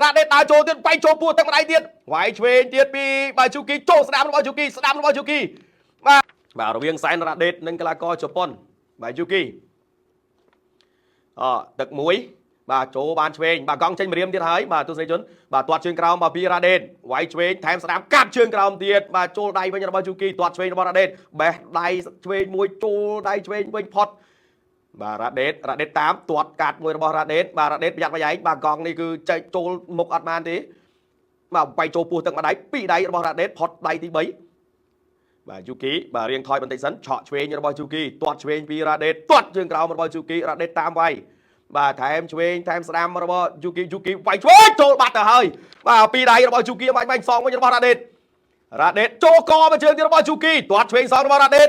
រ៉ាដេតដើរចូលទៀតវាយចូលពោះទឹកម្ដាយទៀតវាយឆ្វេងទៀតពីបាទជូគីចូលស្ដាំរបស់ជូគីស្ដាំរបស់ជូគីបាទរវាងសែនរ៉ាដេតនិងកីឡាករជប៉ុនបាទយូគីទឹកមួយបាទចូលបានឆ្វេងបាទកង់ចេញម្រាមទៀតហើយបាទទស្សនិកជនបាទទាត់ជើងក្រោមបាទពីរ៉ាដេតវាយឆ្វេងថែមស្ដាំកាប់ជើងក្រោមទៀតបាទចូលដៃវិញរបស់យូគីទាត់ឆ្វេងរបស់រ៉ាដេតបេះដៃឆ្វេងមួយចូលដៃឆ្វេងវិញផុតបាទរ៉ាដេតតាមទាត់កាត់មួយរបស់រ៉ាដេតបាទរ៉ាដេតប្រយ័ត្នប្រយែងបាទកង់នេះគឺចែកចូលមុខអត់បានទេបាទវាយចូលពោះទឹកម្ដាយពីរដៃរបស់រ៉ាដេតផុតដៃទី3បាទយូគីបាទរៀងថយបន្តិចសិនឆក់ឆ្វេងរបស់យូគីទាត់ឆ្វេងពីរ៉ាដេតទាត់ជើងក្រោមរបស់យូគីរ៉ាដេតតាមវាយបាទថែមឆ្វេងថែមស្ដាំរបស់យូគីវាយឆ្វេងចូលបាត់ទៅហើយបាទពីរដៃរបស់យូគីបាញ់សងវិញរបស់រ៉ាដេតចូលកមកជើងទៀតរបស់យូគីទាត់ឆ្វេងសងរបស់រ៉ាដេត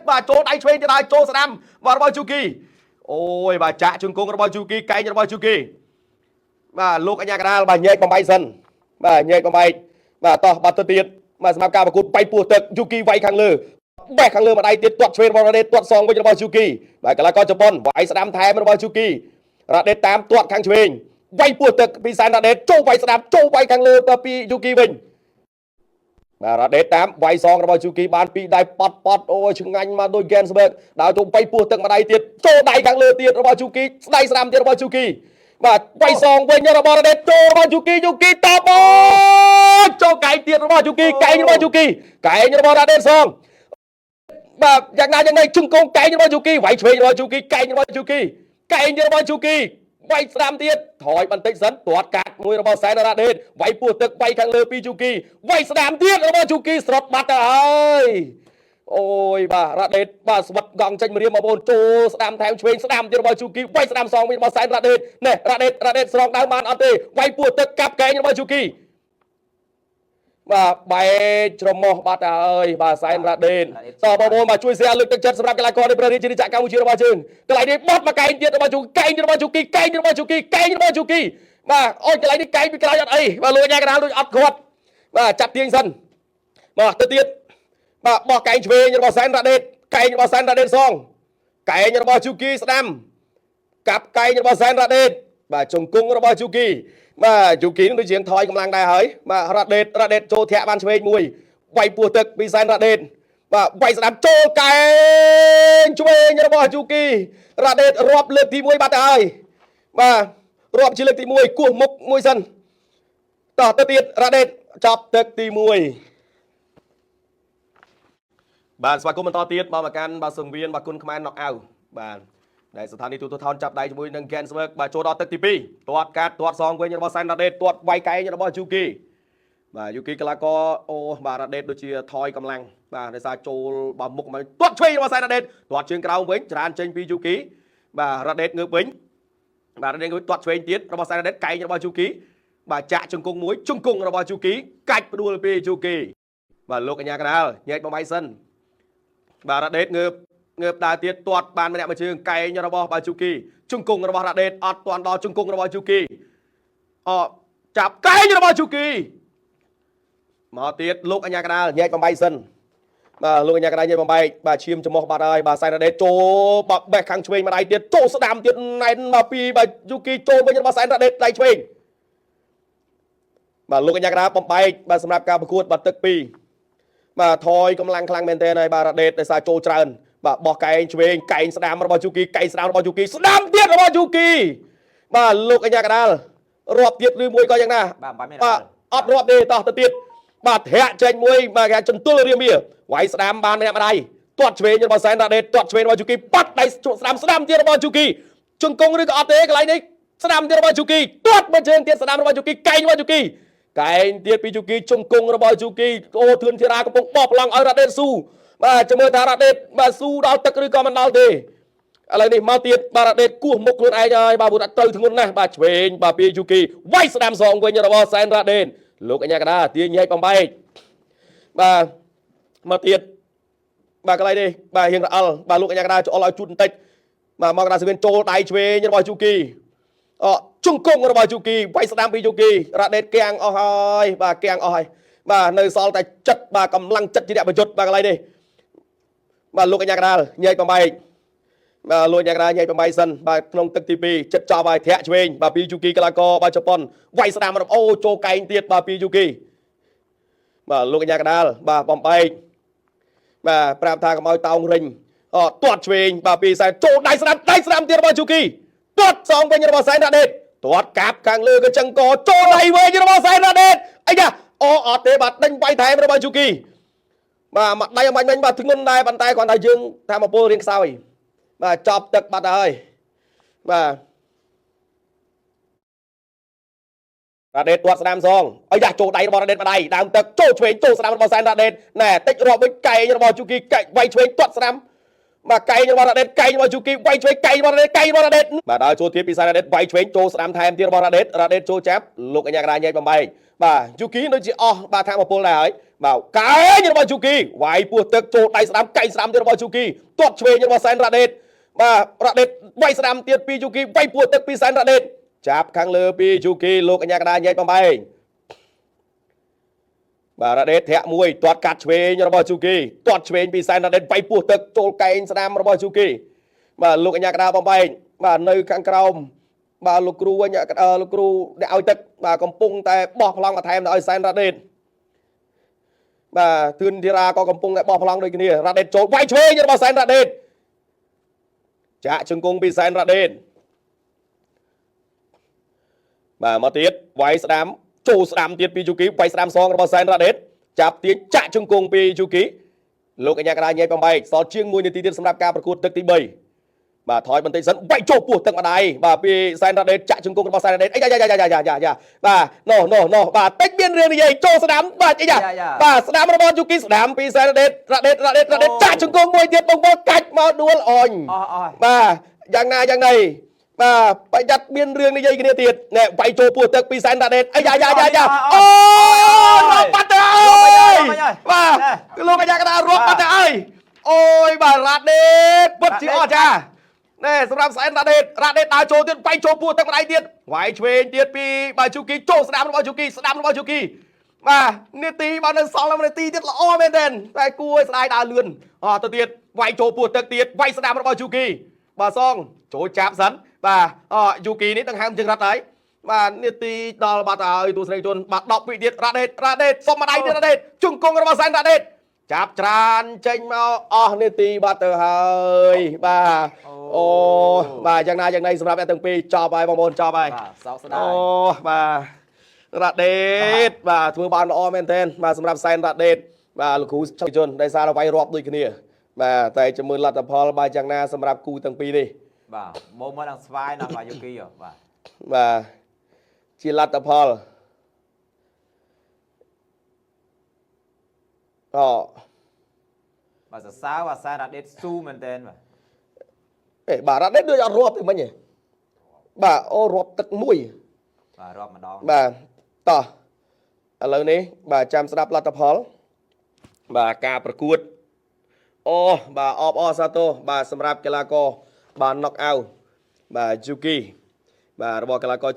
បាទចូលដៃឆ្វេងទៀតហើយចូលស្ដាំរបស់យូគីអូយបាទចាក់ជង្គង់របស់យូគីកែងរបស់យូគីបាទលោកអញ្ញាកដាលបាទញែកបំបីសិនបាទញែកបំបីបាទតោះបាត់ទៅទៀតបាទសម្រាប់ការប្រកួតបៃពោះទឹកយូគីវាយខាងលើបេះខាងលើម្ដាយទៀតទាត់ឆ្វេងរបស់រ៉ាដេតទាត់សងវិញរបស់យូគីបាទកីឡាករជប៉ុនវាយស្ដាំថែមរបស់យូគីរ៉ាដេតតាមទាត់ខាងឆ្វេងវាយពោះទឹកពីសែនរ៉ាដេតចូលវាយស្ដាំចូលវាយខាងលើពីយូគីវិញបាទរ៉ាដេតតាមវាយសងរបស់យូគីបានពីដៃប៉ត់អូយឆ្ងាញ់មកដូចហ្គេនស្បឺកដល់ចូលវាយពោះទឹកម្ដាយទៀតចូលដៃខាងលើទៀតរបស់យូគីស្ដាយស្ដាំទៀតរបស់យូគីបាទវាយសងវិញរបស់រ៉ាដេតចូលរបស់យូគីតបចូលកែងទៀតរបស់យូគីកែងរបស់រ៉ាដេតសងបាទយ៉ាងណាយ៉ាងណីជង្គង់កែងរបស់យូគីវាយឆ្វេងរបស់យូគីកែងរបស់យូគីវាយស្ដាំទៀតថយបន្តិចសិនទាត់កាត់មួយរបស់សែនរ៉ាដេតវាយពោះទឹកវាយខាងលើពីយូគីវាយស្ដាំទៀតរបស់យូគីស្រុតបាត់ទៅហើយអូយបាទរ៉ាដេតបាទស្វិតកង់ចេញម្រាមបងប្អូនចូលស្ដាំថែមឆ្វេងស្ដាំទៀតរបស់យូគីវាយស្ដាំសងវិញរបស់សែនរ៉ាដេតណែរ៉ាដេតស្រង់ដើមបានអត់ទេវាយពោះទឹកកាប់កែងរបស់យូគីបាទបែកច្រមុះបាត់ហើយបាទសែនរ៉ាដេតសបងប្អូនបាទជួយ share លើកទឹកចិត្តសម្រាប់កីឡាករនៃព្រះរាជាណាចក្រកម្ពុជារបស់យើងកន្លែងនេះបត់មកកែងទៀតរបស់យូគីកែងរបស់យូគីបាទអូយកន្លែងនេះកែងពីក្រោយអត់អីបាទលោកញ៉ាកណ្ដាលដូចអត់គាត់បាទចាប់ទាញសិនបាទទៅទៀតបាទបោះកែងឆ្វេងរបស់សែនរ៉ាដេតកែងរបស់សែនរ៉ាដេតសងកែងរបស់យូគីស្ដាំកាប់កែងរបស់សែនរ៉ាដេតបាទជង្គង់របស់យូគីបាទយូគីនឹងដូចជាថយកម្លាំងដែរហើយបាទរ៉ាដេតចូលធាក់បានឆ្វេងមួយវាយពោះទឹកពីសែនរ៉ាដេតបាទវាយស្ដាំចូលកែងឆ្វេងរបស់យូគីរ៉ាដេតរាប់លើកទី1បាត់ទៅហើយបាទរាប់ជាលើកទី1គោះមុខមួយសិនតោះទៅទៀតរ៉ាដេតចាប់ទឹកទី1បាទស្វាគមន៍បន្តទៀតមកកាន់បាទសង្វៀនបាទគុណខ្មែរណុកអៅបាទដែលស្ថានីយទូទស្សន៍ចាប់ដៃជាមួយនឹង Gensberg បាទចូលដល់ទឹកទី2ទាត់កាត់ទាត់សងវិញរបស់ Sain Radet ទាត់វាយកែងរបស់ Yuki បាទ Yuki កីឡាករអូបាទ Radet ដូចជាថយកម្លាំងបាទដោយសារចូលបាទមុខមកទាត់ឆ្វេងរបស់ Sain Radet ទាត់ជើងក្រោមវិញច្រើនចេញពី Yuki បាទ Radet ងើបវិញបាទ Radet ងើបទាត់ឆ្វេងទៀតរបស់ Sain Radet កែងរបស់ Yuki បាទចាក់ជង្គង់មួយជង្គង់របស់ Yuki កាច់ផ្ដួលពី Yuki បាទលោកកញ្ញាកណ្ដាលញែកបំបីសិនបាទ Radet ងើបដើរទៀតទាត់បានម្នាក់មួយជើងកែងរបស់បាទយូគីជង្គង់របស់រ៉ាដេតអត់ទាន់ដល់ជង្គង់របស់យូគីចាប់កែងរបស់យូគីមកទៀតលោកអញ្ញាកណ្ដាលញែកបំបីសិនបាទលោកអញ្ញាកណ្ដាលញែកបំបីបាទឈាមច្រមុះបាត់ហើយបាទសែនរ៉ាដេតចូលបាក់បេះខាងឆ្វេងម្ដាយទៀតចូលស្ដាំទៀតណែនមកពីបាទយូគីចូលវិញរបស់សែនរ៉ាដេតដៃឆ្វេងបាទលោកអញ្ញាកណ្ដាលបំបែកបាទសម្រាប់ការប្រកួតបាទទឹក2បាទថយកម្លាំងខ្លាំងមែនទែនហើយបាទរ៉ាដេតដោយសារចូលច្រើនបាទបោះកែងឆ្វេងកែងស្ដាំរបស់យូគីកែងស្ដាំរបស់យូគីស្ដាំទៀតរបស់យូគីបាទលោកអញ្ញាកណ្ដាលរាប់ទៀតឬមួយក៏យ៉ាងណាបាទអត់រាប់ទេតោះទៅទៀតបាទធាក់ចេញមួយបាទគេចន្ទុលរៀមវាយស្ដាំបានម្នាក់ម្ដាយទាត់ឆ្វេងរបស់សែនរ៉ាដេតទាត់ឆ្វេងរបស់យូគីបាត់ដៃស្ដាំទៀតរបស់យូគីជង្គង់ឬក៏អត់ទេកន្លែងនេះស្ដាំទៀតរបស់យូគីទាត់មួយជើងទៀតស្ដាំរបស់យូគីកែងរបស់យូគីកែងទៀតពីយូគីជង្គង់របស់យូគីអូធឿនធីរ៉ាកំពុងបោះប្រឡងឲ្យរ៉ាដេតស៊ូបាទចាំមើលថារ៉ាដេតបាទស៊ូដល់ទឹកឬក៏មិនដល់ទេឥឡូវនេះមកទៀតបាទរ៉ាដេតគោះមុខខ្លួនឯងហើយបាទពុទ្ធទៅធ្ងន់ណាស់បាទឆ្វេងបាទពីយូគីវាយស្ដាំសងវិញរបស់សែនរ៉ាដេតលោកអញ្ញាកណ្ដាលទាញញែកបំបែកបាទមកទៀតបាទកន្លែងនេះបាទរៀងរអិលបាទលោកអញ្ញាកណ្ដាលចូលឲ្យជូតបន្តិចបាទមកកណ្ដាលសង្វៀនចូលដៃឆ្វេងរបស់យូគីជង្គង់របស់យូគីវាយស្ដាំពីយូគីរ៉ាដេតកៀងអស់ហើយបាទកៀងអស់ហើយបាទនៅសល់តែចិត្តបាទកម្លាំងចិត្តជាអ្នកប្រយុទ្ធបាទកន្លែងនេះបាទលោកអញ្ញាកណ្ដាលញែកបំបែក បាទលោកអ្នករាញ៉ៃបំបីសិនបាទក្នុងទឹកទី2ចិត្តចប់ហើយធាក់ឆ្វេងបាទពីយូគីកីឡាករបាទជប៉ុនវាយស្ដាំរំអូចូលកែងទៀតបាទពីយូគីបាទលោកកញ្ញាកដាលបាទបំបែកបាទប្រាប់ថាកុំឲ្យតោងរិញទាត់ឆ្វេងបាទពីសែនចូលដៃស្ដាំទៀតរបស់យូគីទាត់សងវិញរបស់សែនរ៉ាដេតទាត់កាប់ខាងលើកញ្ចឹងកចូលដៃវិញរបស់សែនរ៉ាដេតអីយ៉ាអត់ទេបាទដេញវាយថែមរបស់យូគីបាទមកដៃអំាញ់វិញបាទធ្ងន់ដែរប៉ុន្តែគ្រាន់តែយើងថាមកពលរៀងខ្សោយបាទចប់ទឹកបាត់ហើយបាទរ៉ាដេតទាត់ស្ដាំសងអីយ៉ាចូលដៃរបស់រ៉ាដេតម្ដាយដើមទឹកចូលឆ្វេងចូលស្ដាំរបស់សែនរ៉ាដេតណែតិចរាប់វិញកែងរបស់យូគីកែងវាយឆ្វេងទាត់ស្ដាំបាទកែងរបស់រ៉ាដេតកែងរបស់យូគីវាយឆ្វេងកែងរបស់រ៉ាដេតបាទដល់ចូលទៀតពីសែនរ៉ាដេតវាយឆ្វេងចូលស្ដាំថែមទៀតរបស់រ៉ាដេតចូលចាប់លោកអញ្ញាកដាញែកបំបែកបាទយូគីដូចជាអស់បាទថាមកពលដែរហើយបាទកែងរបស់យូគីវាយពោះទឹកចូលដៃស្ដាំកែងស្ដាំទៀតរបស់យូគីទាត់ឆ្វេងរបស់សែនរ៉ាដេតបាទរ៉ាដេតវាយស្ដាំទៀតពីយូគីវាយពោះទឹកពីសែនរ៉ាដេតចាប់ខាងលើពីយូគីលោកអញ្ញាកដាញែកបំបែកបាទរ៉ាដេតធាក់មួយទាត់កាត់ឆ្វេងរបស់យូគីទាត់ឆ្វេងពីសែនរ៉ាដេតវាយពោះទឹកចូលកែងស្ដាំរបស់យូគីបាទលោកអញ្ញាកដាបំបែកបាទនៅខាងក្រោមបាទលោកគ្រូវិញលោកគ្រូអ្នកឲ្យទឹកបាទកំពុងតែបោះប្លង់បន្ថែមទៅឲ្យសែនរ៉ាដេតបាទទឿនធីរ៉ាក៏កំពុងតែបោះប្លង់ដូចគ្នារ៉ាដេតចូលវាយឆ្វេងរបស់សែនរ៉ាដេតចាក់ជង្គង់ពីសែនរ៉ាដេតបាទមកទៀតវាយស្ដាំចូលស្ដាំទៀតពីយូគីវាយស្ដាំសងរបស់សែនរ៉ាដេតចាប់ទាញចាក់ជង្គង់ពីយូគីលោកអញ្ញាកដាញែកបំបែកសល់ជាង1នាទីទៀតសម្រាប់ការប្រកួតទឹកទី3បាទថយបន្តិចសិនវាយចូលពោះទឹកម្ដាយបាទពីសែនរ៉ាដេតចាក់ជង្គង់របស់សែនរ៉ាដេតអីយ៉ាបាទណូបាទតិចមានរឿងនិយាយចូលស្ដាំបាទអីយ៉ាបាទស្ដាំរបស់យូគីស្ដាំពីសែនរ៉ាដេតចាក់ជង្គង់មួយទៀតបងប្អូនកាច់មកដួលអញបាទយ៉ាងណាយ៉ាងណីបាទប្រយ័ត្នមានរឿងនិយាយគ្នាទៀតណែវាយចូលពោះទឹកពីសែនរ៉ាដេតអីយ៉ាអូរត់បាត់ទៅអើយបាទលោកអាយ៉ាកដារត់បាត់ទៅអើយអូយបាទរ៉ាដេតពិតជាអស្ចារ្យណែសម្រាប់សែនរ៉ាដេតដើរចូលទៀតវាយចូលពោះទឹកម្ដាយទៀតវាយឆ្វេងទៀតពីបាទយូគីចូលស្ដាំរបស់យូគីបាទនាទីបាទនៅសល់នាទីទៀតល្អមែនទែនតែគួរឲ្យស្ដាយដើរលឿនទៅទៀតវាយចូលពោះទឹកទៀតវាយស្ដាំរបស់យូគីបាទសងចូលចាប់សិនបាទយូគីនេះទាំងហើមជើងរត់ហើយបាទនាទីដល់បាត់ហើយទស្សនិកជនបាទ10វិទៀតរ៉ាដេតសុំម្ដាយទៀតរ៉ាដេតជង្គង់របស់សែនរ៉ាដេតចាប់ច្រានចេញមកអស់នាទីបាត់ទៅហើយបាទអូបាទយ៉ាងណាយ៉ាងណីសម្រាប់អ្នកទាំងពីរចប់ហើយបងប្អូនចប់ហើយសោកស្ដាយបាទរ៉ាដេតបាទធ្វើបានល្អមែនទែនបាទសម្រាប់សែនរ៉ាដេតបាទលោកគ្រូចៅជនដែលសារវាយរាប់ដូចគ្នាបាទតែចាំមើលលទ្ធផលបាទយ៉ាងណាសម្រាប់គូទាំងពីរនេះបាទមកមកដល់ស្វាយដល់យូគីបាទជាលទ្ធផលបាទសរសើរបាទសែនរ៉ាដេតស៊ូមែនតើបាទរ៉ាដេតដូចអត់រាប់ទេមិញទេបាទរាប់ទឹកមួយបាទរាប់ម្ដងបាទតោះឥឡូវនេះបាទចាំស្ដាប់លទ្ធផលបាទការប្រកួតបាទអបអរសាទរបាទសម្រាប់កីឡាករបាទ knock out បាទយូគីបាទរបស់កីឡាករ